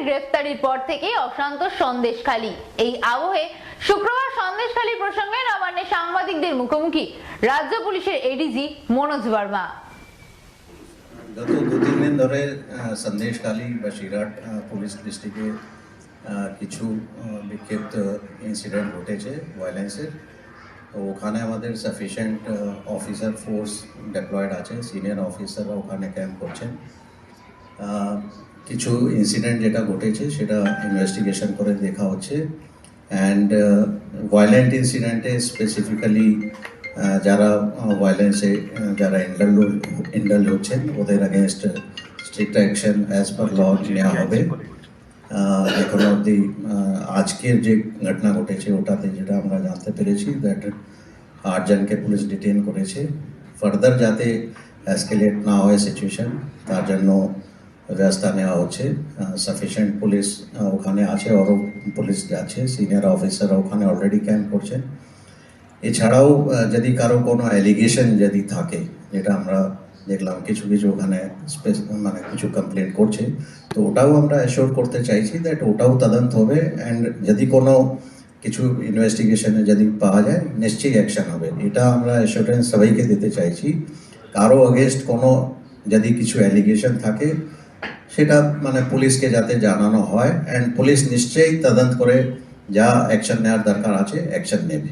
গ্রেফতারির পর থেকে অশান্ত সন্দেশখালী। এই আবহে শুক্রবার সন্দেশখালী প্রসঙ্গে নবান্নে সাংবাদিকদের মুখোমুখি রাজ্য পুলিশের এডিজি মনোজ বর্মা। গত 2-3 দিন ধরে সন্দেশখালী বসিরহাট পুলিশ ডিস্ট্রিক্টে কিছু বিক্ষিপ্ত ইনসিডেন্ট ঘটেছে ভায়োলেন্সের। তো ওখানে আমাদের সাফিসিয়েন্ট অফিসার ফোর্স ডেপ্লয়েড আছে, সিনিয়র অফিসাররা ওখানে ক্যাম্প করছেন। কিছু ইনসিডেন্ট যেটা ঘটেছে সেটা ইনভেস্টিগেশন করে দেখা হচ্ছে। অ্যান্ড ভায়োলেন্ট ইনসিডেন্টে স্পেসিফিক্যালি যারা ভায়োলেন্সে যারা ইন্ডাল্জ হচ্ছেন ওদের against strict action as per law নেওয়া হবে। এখন অবধি আজকের যে ঘটনা ঘটেছে ওটাতে যেটা আমরা জানতে পেরেছি দ্যাট 8 জনকে পুলিশ ডিটেন করেছে। ফার্দার যাতে এসকেলেট না হয় সিচুয়েশন তার জন্য ব্যবস্থা নেওয়া হচ্ছে। সাফিসিয়েন্ট পুলিশ ওখানে আছে, আরও পুলিশ আছে, সিনিয়র অফিসাররা ওখানে অলরেডি ক্যাম্প করছেন। এছাড়াও যদি কারো কোনো অ্যালিগেশন যদি থাকে, যেটা আমরা দেখলাম কিছু ওখানে মানে কিছু কমপ্লেন করছে, তো ওটাও আমরা অ্যাসিওর করতে চাইছি দ্যাট ওটাও তদন্ত হবে। অ্যান্ড যদি কোনো কিছু ইনভেস্টিগেশনে যদি পাওয়া যায় নিশ্চয়ই অ্যাকশন হবে, এটা আমরা অ্যাসিওরেন্স সবাইকে দিতে চাইছি। কারো অগেনস্ট কোনো যদি কিছু অ্যালিগেশন থাকে সেটা মানে পুলিশকে যাতে জানানো হয়, অ্যান্ড পুলিশ নিশ্চয়ই তদন্ত করে যা অ্যাকশন নেওয়ার দরকার আছে অ্যাকশন নেবে।